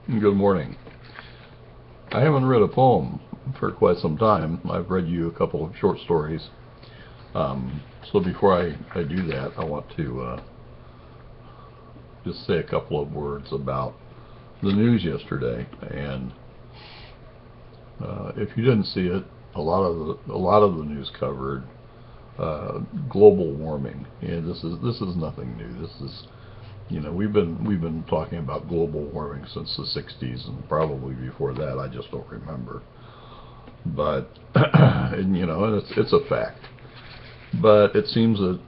Good morning. I haven't read a poem for quite some time. I've read you a couple of short stories. So before I do that, I want to just say a couple of words about the news yesterday. And if you didn't see it, a lot of the news covered global warming, and this is nothing new. This is we've been talking about global warming since the 60s, and probably before that. I just don't remember. But and it's a fact. But it seems that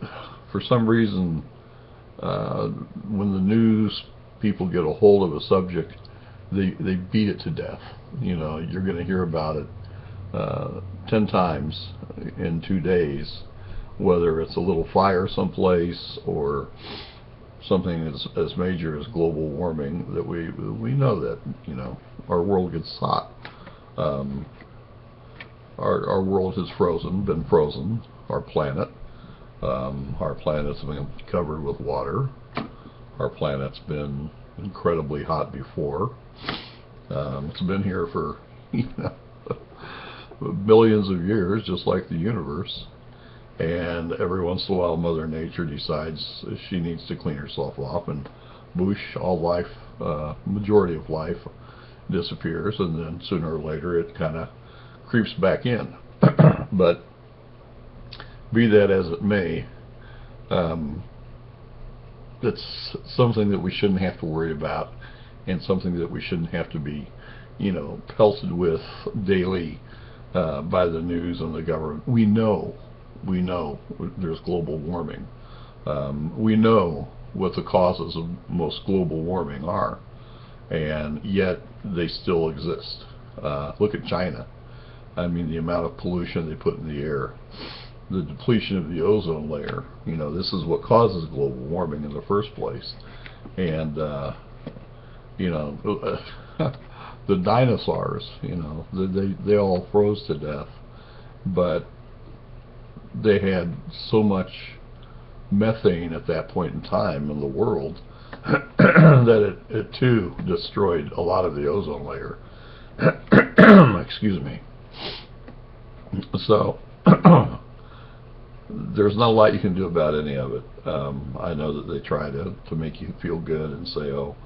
for some reason, when the news people get a hold of a subject, they beat it to death. You're going to hear about it 10 times in 2 days, whether it's a little fire someplace or something as major as global warming. That we know that our world gets hot. Our world has been frozen. Our planet's been covered with water. Our planet's been incredibly hot before. It's been here for billions of years, just like the universe. And every once in a while, Mother Nature decides she needs to clean herself off, and boosh, all life, majority of life, disappears, and then sooner or later it kind of creeps back in. But be that as it may, it's something that we shouldn't have to worry about, and something that we shouldn't have to be, pelted with daily by the news and the government. We know there's global warming. We know what the causes of most global warming are, and yet they still exist. Look at China. I mean, the amount of pollution they put in the air, the depletion of the ozone layer. This is what causes global warming in the first place. And the dinosaurs, they all froze to death, but they had so much methane at that point in time in the world that it too destroyed a lot of the ozone layer. Excuse me. So there's not a lot you can do about any of it. I know that they try to make you feel good and say, oh,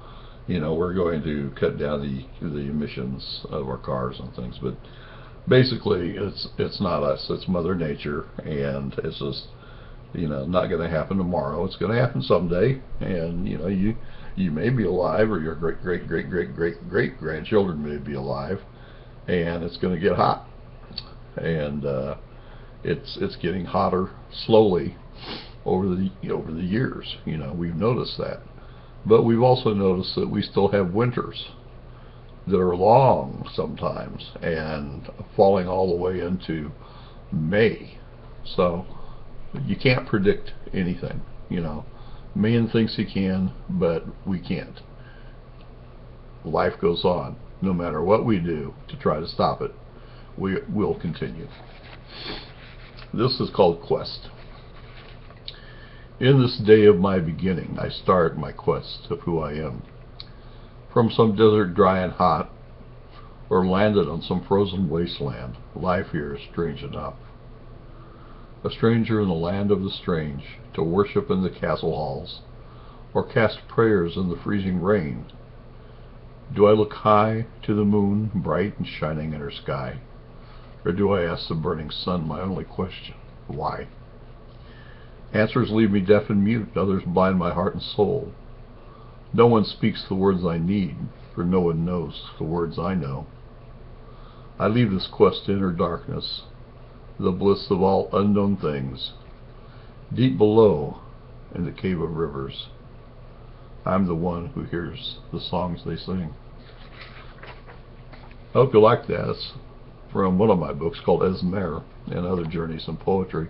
we're going to cut down the emissions of our cars and things, but basically it's not us, it's Mother Nature, and it's just not going to happen tomorrow. It's going to happen someday, and you may be alive, or your great grandchildren may be alive, and it's going to get hot, and it's getting hotter slowly over the years. We've noticed that, but we've also noticed that we still have winters that are long sometimes, and falling all the way into May. So you can't predict anything. Man thinks he can, but we can't. Life goes on. No matter what we do to try to stop it, we will continue. This is called Quest. In this day of my beginning, I start my quest of who I am. From some desert dry and hot, or landed on some frozen wasteland, life here is strange enough. A stranger in the land of the strange, to worship in the castle halls, or cast prayers in the freezing rain. Do I look high to the moon, bright and shining in her sky? Or do I ask the burning sun my only question, why? Answers leave me deaf and mute, others blind my heart and soul. No one speaks the words I need, for no one knows the words I know. I leave this quest in inner darkness, the bliss of all unknown things. Deep below, in the cave of rivers, I'm the one who hears the songs they sing. I hope you like that. It's from one of my books called Esmer and Other Journeys in Poetry.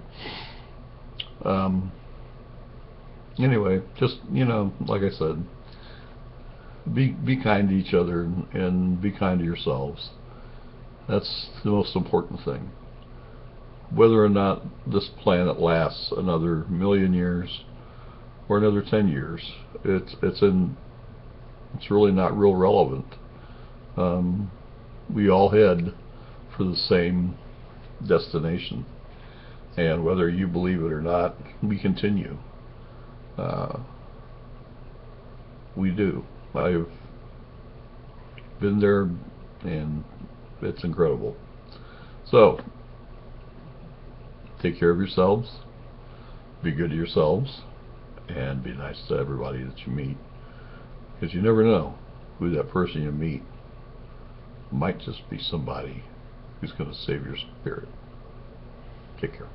Anyway, just, like I said, be kind to each other, and be kind to yourselves. That's the most important thing. Whether or not this planet lasts another million years or another 10 years, it's really not real relevant. we all head for the same destination. And whether you believe it or not, we continue. We do. I've been there, and it's incredible. So, take care of yourselves, be good to yourselves, and be nice to everybody that you meet. Because you never know who that person you meet might just be somebody who's going to save your spirit. Take care.